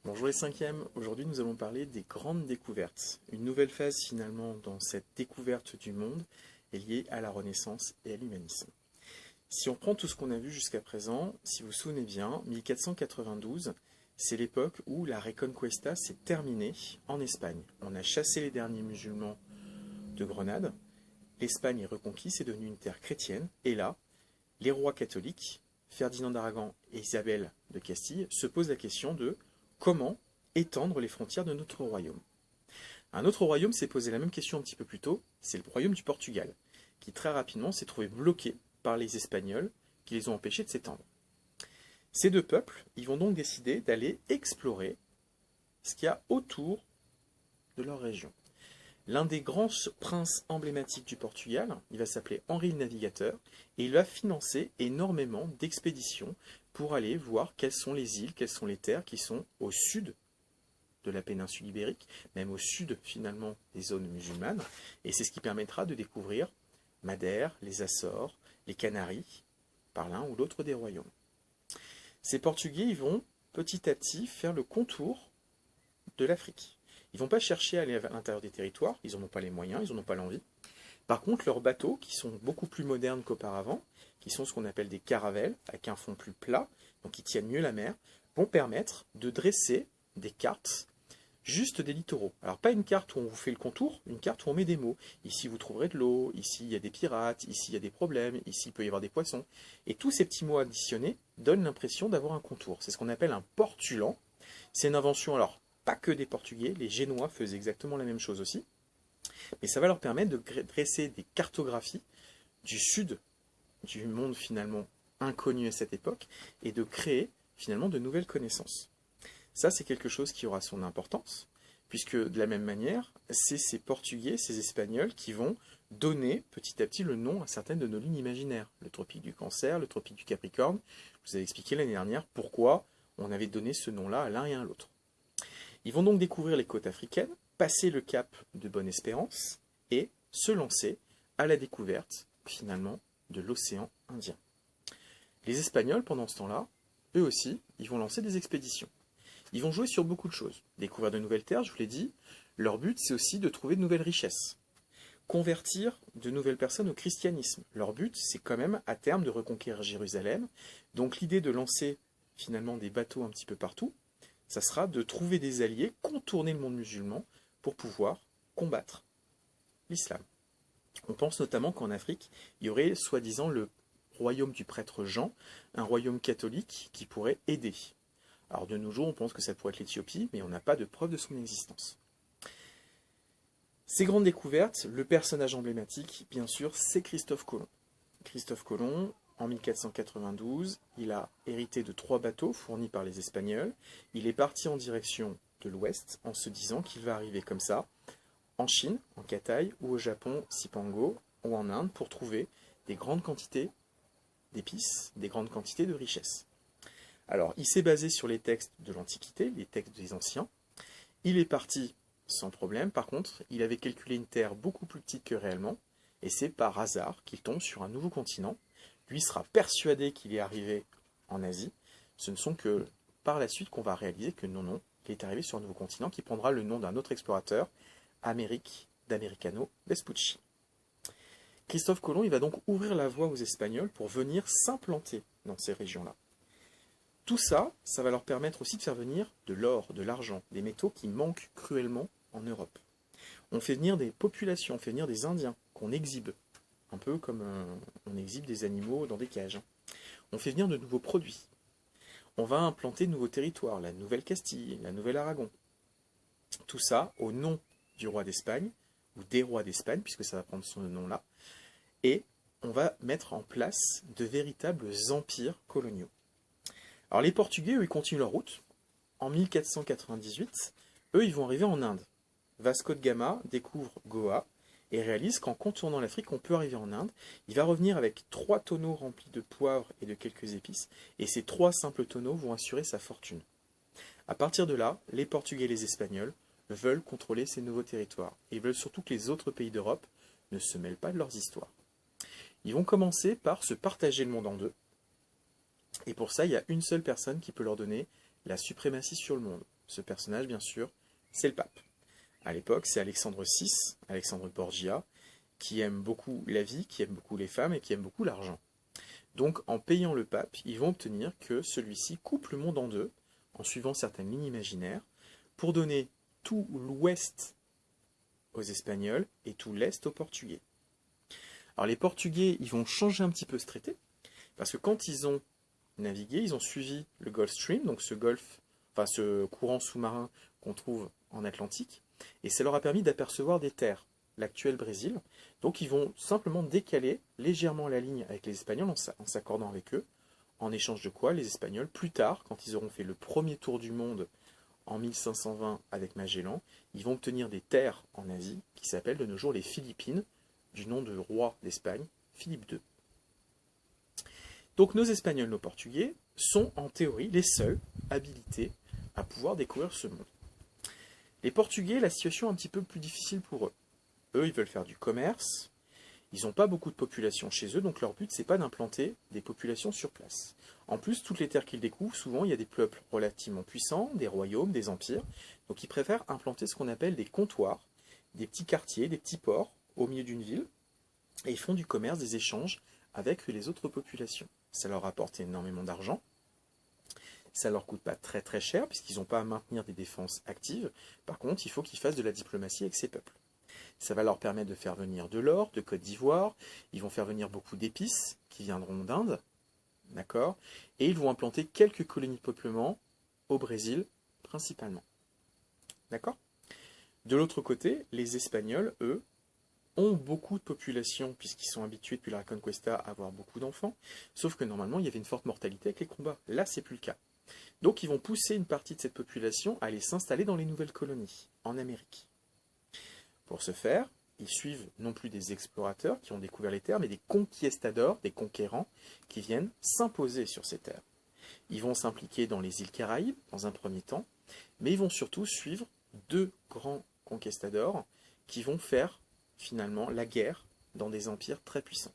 Bonjour les cinquièmes, aujourd'hui nous allons parler des grandes découvertes. Une nouvelle phase finalement dans cette découverte du monde est liée à la Renaissance et à l'humanisme. Si on prend tout ce qu'on a vu jusqu'à présent, si vous vous souvenez bien, 1492, c'est l'époque où la Reconquista s'est terminée en Espagne. On a chassé les derniers musulmans de Grenade, l'Espagne est reconquise, c'est devenu une terre chrétienne, et là, les rois catholiques, Ferdinand d'Aragon et Isabelle de Castille, se posent la question de comment étendre les frontières de notre royaume. Un autre royaume s'est posé la même question un petit peu plus tôt, c'est le royaume du Portugal, qui très rapidement s'est trouvé bloqué par les Espagnols qui les ont empêchés de s'étendre. Ces deux peuples, ils vont donc décider d'aller explorer ce qu'il y a autour de leur région. L'un des grands princes emblématiques du Portugal, il va s'appeler Henri le Navigateur, et il va financer énormément d'expéditions pour aller voir quelles sont les îles, quelles sont les terres qui sont au sud de la péninsule ibérique, même au sud finalement des zones musulmanes, et c'est ce qui permettra de découvrir Madère, les Açores, les Canaries, par l'un ou l'autre des royaumes. Ces Portugais, ils vont petit à petit faire le contour de l'Afrique. Ils ne vont pas chercher à aller à l'intérieur des territoires, ils n'en ont pas les moyens, ils n'en ont pas l'envie. Par contre, leurs bateaux, qui sont beaucoup plus modernes qu'auparavant, qui sont ce qu'on appelle des caravelles, avec un fond plus plat, donc qui tiennent mieux la mer, vont permettre de dresser des cartes juste des littoraux. Alors pas une carte où on vous fait le contour, une carte où on met des mots. Ici vous trouverez de l'eau, ici il y a des pirates, ici il y a des problèmes, ici il peut y avoir des poissons. Et tous ces petits mots additionnés donnent l'impression d'avoir un contour. C'est ce qu'on appelle un portulan. C'est une invention, alors pas que des Portugais, les Génois faisaient exactement la même chose aussi. Mais ça va leur permettre de dresser des cartographies du sud du monde finalement inconnu à cette époque et de créer finalement de nouvelles connaissances. Ça, c'est quelque chose qui aura son importance, puisque de la même manière, c'est ces Portugais, ces Espagnols qui vont donner petit à petit le nom à certaines de nos lignes imaginaires. Le tropique du Cancer, le tropique du Capricorne. Je vous avais expliqué l'année dernière pourquoi on avait donné ce nom-là à l'un et à l'autre. Ils vont donc découvrir les côtes africaines, passer le cap de Bonne-Espérance et se lancer à la découverte, finalement, de l'océan Indien. Les Espagnols, pendant ce temps-là, eux aussi, ils vont lancer des expéditions. Ils vont jouer sur beaucoup de choses. Découvrir de nouvelles terres, je vous l'ai dit. Leur but, c'est aussi de trouver de nouvelles richesses. Convertir de nouvelles personnes au christianisme. Leur but, c'est quand même, à terme, de reconquérir Jérusalem. Donc l'idée de lancer, finalement, des bateaux un petit peu partout, ça sera de trouver des alliés, contourner le monde musulman, pour pouvoir combattre l'islam. On pense notamment qu'en Afrique, il y aurait, soi-disant, le royaume du prêtre Jean, un royaume catholique qui pourrait aider. Alors de nos jours, on pense que ça pourrait être l'Éthiopie, mais on n'a pas de preuve de son existence. Ces grandes découvertes, le personnage emblématique, bien sûr, c'est Christophe Colomb. Christophe Colomb, en 1492, il a hérité de 3 bateaux fournis par les Espagnols. Il est parti en direction de l'ouest en se disant qu'il va arriver comme ça, en Chine, en Cathay, ou au Japon, Cipango, ou en Inde, pour trouver des grandes quantités d'épices, des grandes quantités de richesses. Alors, il s'est basé sur les textes de l'Antiquité, les textes des anciens. Il est parti sans problème. Par contre, il avait calculé une terre beaucoup plus petite que réellement, et c'est par hasard qu'il tombe sur un nouveau continent. Lui sera persuadé qu'il est arrivé en Asie. Ce ne sont que par la suite qu'on va réaliser que non, il est arrivé sur un nouveau continent qui prendra le nom d'un autre explorateur, Amérique d'Americano Vespucci. Christophe Colomb, il va donc ouvrir la voie aux Espagnols pour venir s'implanter dans ces régions-là. Tout ça, ça va leur permettre aussi de faire venir de l'or, de l'argent, des métaux qui manquent cruellement en Europe. On fait venir des populations, on fait venir des Indiens qu'on exhibe, un peu comme on exhibe des animaux dans des cages. On fait venir de nouveaux produits. On va implanter de nouveaux territoires, la Nouvelle-Castille, la Nouvelle-Aragon. Tout ça au nom du roi d'Espagne, ou des rois d'Espagne, puisque ça va prendre ce nom-là, et on va mettre en place de véritables empires coloniaux. Alors les Portugais, eux, ils continuent leur route. En 1498, eux, ils vont arriver en Inde. Vasco de Gama découvre Goa et réalise qu'en contournant l'Afrique, on peut arriver en Inde. Il va revenir avec 3 tonneaux remplis de poivre et de quelques épices, et ces 3 simples tonneaux vont assurer sa fortune. À partir de là, les Portugais et les Espagnols veulent contrôler ces nouveaux territoires. Ils veulent surtout que les autres pays d'Europe ne se mêlent pas de leurs histoires. Ils vont commencer par se partager le monde en deux. Et pour ça, il y a une seule personne qui peut leur donner la suprématie sur le monde. ce personnage, bien sûr, c'est le pape. À l'époque, c'est Alexandre VI, Alexandre Borgia, qui aime beaucoup la vie, qui aime beaucoup les femmes et qui aime beaucoup l'argent. Donc, en payant le pape, ils vont obtenir que celui-ci coupe le monde en deux, en suivant certaines lignes imaginaires, pour donner tout l'ouest aux Espagnols et tout l'est aux Portugais. Alors les Portugais, ils vont changer un petit peu ce traité, parce que quand ils ont navigué, ils ont suivi le Gulf Stream, donc ce courant sous-marin qu'on trouve en Atlantique, et ça leur a permis d'apercevoir des terres, l'actuel Brésil. Donc ils vont simplement décaler légèrement la ligne avec les Espagnols en s'accordant avec eux, en échange de quoi les Espagnols, plus tard, quand ils auront fait le premier tour du monde en 1520 avec Magellan, ils vont obtenir des terres en Asie qui s'appellent de nos jours les Philippines, du nom de roi d'Espagne, Philippe II. Donc nos Espagnols, nos Portugais, sont en théorie les seuls habilités à pouvoir découvrir ce monde. Les Portugais, la situation est un petit peu plus difficile pour eux. Eux, ils veulent faire du commerce, ils n'ont pas beaucoup de population chez eux, donc leur but, c'est pas d'implanter des populations sur place. En plus, toutes les terres qu'ils découvrent, souvent, il y a des peuples relativement puissants, des royaumes, des empires, donc ils préfèrent implanter ce qu'on appelle des comptoirs, des petits quartiers, des petits ports, au milieu d'une ville, et ils font du commerce, des échanges avec les autres populations. Ça leur apporte énormément d'argent, ça leur coûte pas très très cher, puisqu'ils n'ont pas à maintenir des défenses actives. Par contre, il faut qu'ils fassent de la diplomatie avec ces peuples. Ça va leur permettre de faire venir de l'or, de Côte d'Ivoire, ils vont faire venir beaucoup d'épices qui viendront d'Inde, d'accord, et ils vont implanter quelques colonies de peuplement au Brésil principalement. D'accord ? De l'autre côté, les Espagnols, eux, ont beaucoup de population, puisqu'ils sont habitués depuis la Reconquista à avoir beaucoup d'enfants, sauf que normalement, il y avait une forte mortalité avec les combats. Là, c'est plus le cas. Donc, ils vont pousser une partie de cette population à aller s'installer dans les nouvelles colonies, en Amérique. Pour ce faire, ils suivent non plus des explorateurs qui ont découvert les terres, mais des conquistadors, des conquérants, qui viennent s'imposer sur ces terres. Ils vont s'impliquer dans les îles Caraïbes, dans un premier temps, mais ils vont surtout suivre deux grands conquistadors qui vont faire finalement la guerre dans des empires très puissants.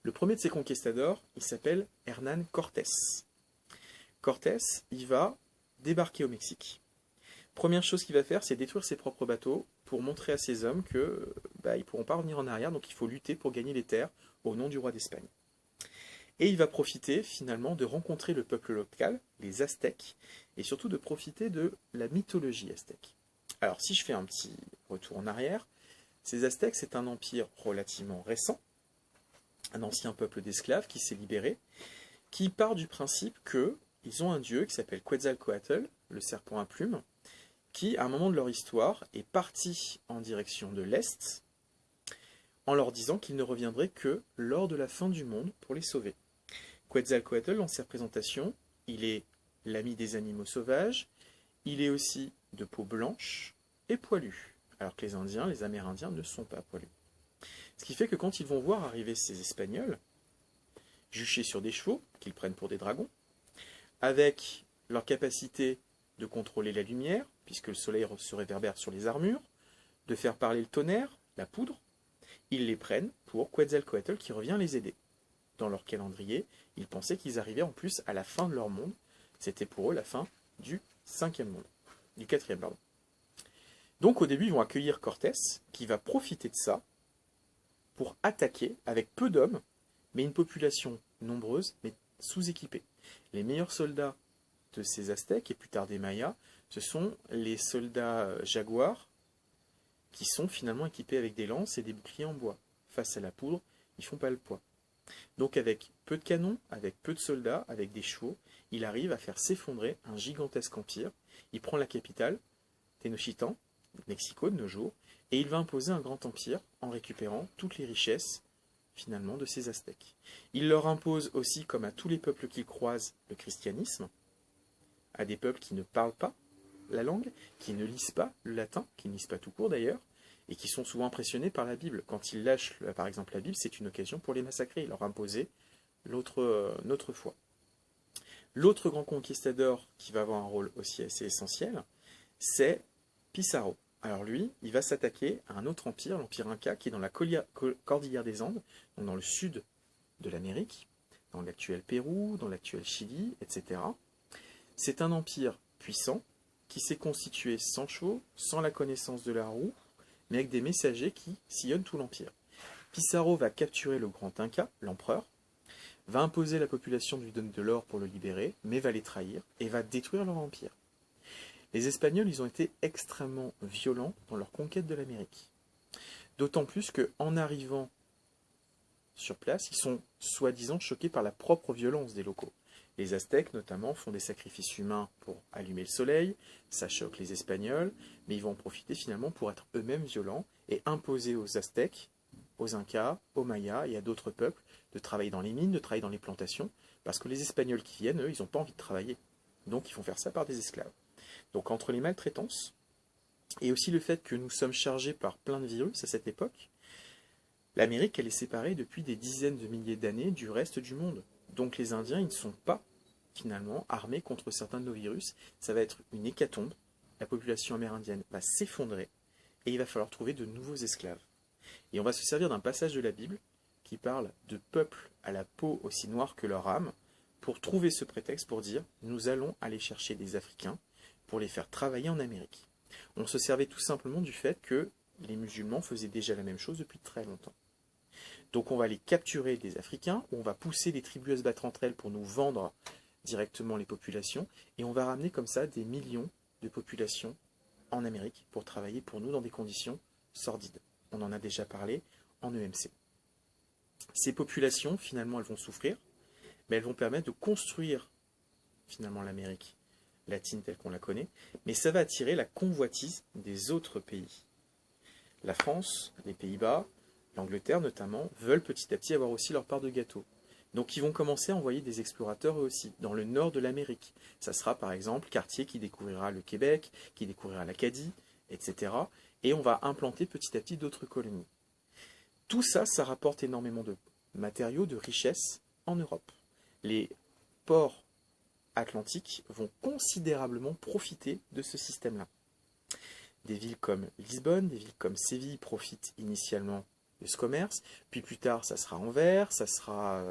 Le premier de ces conquistadors, il s'appelle Hernán Cortés. Cortés, il va débarquer au Mexique. Première chose qu'il va faire, c'est détruire ses propres bateaux pour montrer à ses hommes que ils ne pourront pas revenir en arrière, donc il faut lutter pour gagner les terres au nom du roi d'Espagne. Et il va profiter finalement de rencontrer le peuple local, les Aztèques, et surtout de profiter de la mythologie aztèque. Alors si je fais un petit retour en arrière, ces Aztèques, c'est un empire relativement récent, un ancien peuple d'esclaves qui s'est libéré, qui part du principe qu'ils ont un dieu qui s'appelle Quetzalcoatl, le serpent à plumes, qui, à un moment de leur histoire, est parti en direction de l'Est, en leur disant qu'il ne reviendrait que lors de la fin du monde pour les sauver. Quetzalcoatl, dans ses représentations, il est l'ami des animaux sauvages, il est aussi de peau blanche et poilu, alors que les Indiens, les Amérindiens ne sont pas poilus. Ce qui fait que quand ils vont voir arriver ces Espagnols, juchés sur des chevaux, qu'ils prennent pour des dragons, avec leur capacité de contrôler la lumière, puisque le soleil se réverbère sur les armures, de faire parler le tonnerre, la poudre, ils les prennent pour Quetzalcoatl qui revient les aider. Dans leur calendrier, ils pensaient qu'ils arrivaient en plus à la fin de leur monde. C'était pour eux la fin du quatrième, pardon. Donc au début, ils vont accueillir Cortés, qui va profiter de ça pour attaquer avec peu d'hommes, mais une population nombreuse, mais sous-équipée. Les meilleurs soldats de ces Aztèques, et plus tard des Mayas, ce sont les soldats jaguars, qui sont finalement équipés avec des lances et des boucliers en bois. Face à la poudre, ils ne font pas le poids. Donc avec peu de canons, avec peu de soldats, avec des chevaux, il arrive à faire s'effondrer un gigantesque empire. Il prend la capitale, Tenochtitlan, Mexico de nos jours, et il va imposer un grand empire en récupérant toutes les richesses finalement de ces Aztèques. Il leur impose aussi, comme à tous les peuples qu'il croise, le christianisme, à des peuples qui ne parlent pas la langue, qui ne lisent pas le latin, qui ne lisent pas tout court d'ailleurs, et qui sont souvent impressionnés par la Bible. Quand ils lâchent par exemple la Bible, c'est une occasion pour les massacrer, leur imposer notre foi. L'autre grand conquistador qui va avoir un rôle aussi assez essentiel, c'est Pizarro. Alors lui, il va s'attaquer à un autre empire, l'empire Inca, qui est dans la cordillère des Andes, donc dans le sud de l'Amérique, dans l'actuel Pérou, dans l'actuel Chili, etc. C'est un empire puissant, qui s'est constitué sans chevaux, sans la connaissance de la roue, mais avec des messagers qui sillonnent tout l'Empire. Pizarro va capturer le grand Inca, l'empereur, va imposer à la population de lui donner de l'or pour le libérer, mais va les trahir et va détruire leur empire. Les Espagnols, ils ont été extrêmement violents dans leur conquête de l'Amérique. D'autant plus qu'en arrivant sur place, ils sont soi-disant choqués par la propre violence des locaux. Les Aztèques, notamment, font des sacrifices humains pour allumer le soleil, ça choque les Espagnols, mais ils vont en profiter finalement pour être eux-mêmes violents et imposer aux Aztèques, aux Incas, aux Mayas et à d'autres peuples de travailler dans les mines, de travailler dans les plantations, parce que les Espagnols qui viennent, eux, ils n'ont pas envie de travailler. Donc ils font faire ça par des esclaves. Donc entre les maltraitances, et aussi le fait que nous sommes chargés par plein de virus à cette époque, l'Amérique, elle est séparée depuis des dizaines de milliers d'années du reste du monde. Donc les Indiens, ils ne sont pas, finalement, armés contre certains de nos virus. Ça va être une hécatombe. La population amérindienne va s'effondrer et il va falloir trouver de nouveaux esclaves. Et on va se servir d'un passage de la Bible qui parle de peuples à la peau aussi noire que leur âme pour trouver ce prétexte pour dire « nous allons aller chercher des Africains pour les faire travailler en Amérique ». On se servait tout simplement du fait que les musulmans faisaient déjà la même chose depuis très longtemps. Donc on va aller capturer des Africains, on va pousser les tribus à se battre entre elles pour nous vendre directement les populations, et on va ramener comme ça des millions de populations en Amérique pour travailler pour nous dans des conditions sordides. On en a déjà parlé en EMC. Ces populations, finalement, elles vont souffrir, mais elles vont permettre de construire finalement l'Amérique latine telle qu'on la connaît, mais ça va attirer la convoitise des autres pays. La France, les Pays-Bas, l'Angleterre notamment, veulent petit à petit avoir aussi leur part de gâteau. Donc ils vont commencer à envoyer des explorateurs eux aussi, dans le nord de l'Amérique. Ça sera par exemple Cartier qui découvrira le Québec, qui découvrira l'Acadie, etc. Et on va implanter petit à petit d'autres colonies. Tout ça, ça rapporte énormément de matériaux, de richesses en Europe. Les ports atlantiques vont considérablement profiter de ce système-là. Des villes comme Lisbonne, des villes comme Séville profitent initialement de ce commerce, puis plus tard ça sera Anvers, ça sera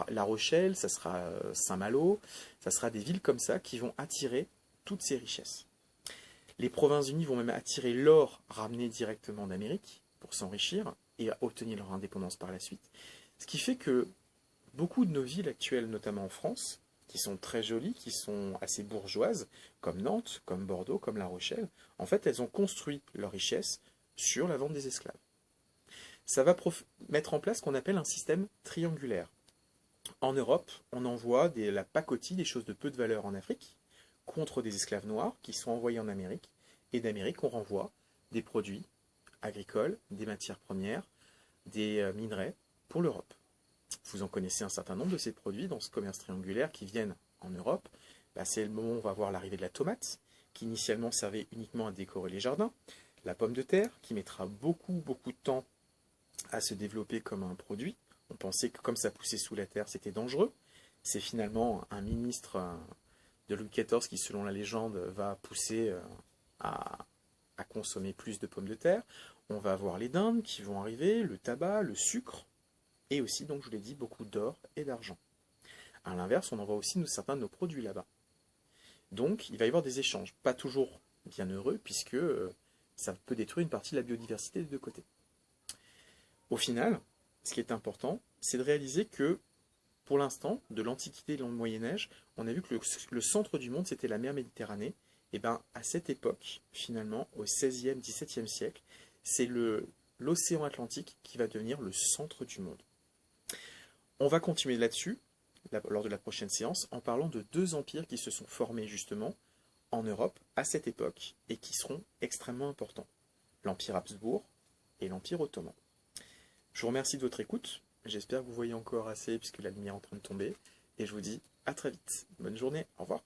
La Rochelle, ça sera Saint-Malo, ça sera des villes comme ça qui vont attirer toutes ces richesses. Les Provinces-Unies vont même attirer l'or ramené directement d'Amérique pour s'enrichir et obtenir leur indépendance par la suite. Ce qui fait que beaucoup de nos villes actuelles, notamment en France, qui sont très jolies, qui sont assez bourgeoises, comme Nantes, comme Bordeaux, comme La Rochelle, en fait, elles ont construit leur richesse sur la vente des esclaves. Ça va mettre en place ce qu'on appelle un système triangulaire. En Europe, on envoie la pacotille, des choses de peu de valeur en Afrique, contre des esclaves noirs qui sont envoyés en Amérique, et d'Amérique, on renvoie des produits agricoles, des matières premières, des minerais pour l'Europe. Vous en connaissez un certain nombre de ces produits dans ce commerce triangulaire qui viennent en Europe. C'est le moment où on va voir l'arrivée de la tomate, qui initialement servait uniquement à décorer les jardins, la pomme de terre, qui mettra beaucoup de temps à se développer comme un produit. On pensait que comme ça poussait sous la terre, c'était dangereux. C'est finalement un ministre de Louis XIV qui, selon la légende, va pousser à consommer plus de pommes de terre. On va avoir les dindes qui vont arriver, le tabac, le sucre, et aussi, donc je vous l'ai dit, beaucoup d'or et d'argent. À l'inverse, on envoie aussi certains de nos produits là-bas. Donc, il va y avoir des échanges, pas toujours bien heureux, puisque ça peut détruire une partie de la biodiversité des deux côtés. Au final, ce qui est important, c'est de réaliser que, pour l'instant, de l'Antiquité et de le Moyen-Âge, on a vu que le centre du monde, c'était la mer Méditerranée. Et bien, à cette époque, finalement, au XVIe, XVIIe siècle, c'est l'océan Atlantique qui va devenir le centre du monde. On va continuer là-dessus, lors de la prochaine séance, en parlant de deux empires qui se sont formés justement en Europe à cette époque et qui seront extrêmement importants. L'Empire Habsbourg et l'Empire Ottoman. Je vous remercie de votre écoute. J'espère que vous voyez encore assez puisque la lumière est en train de tomber. Et je vous dis à très vite. Bonne journée. Au revoir.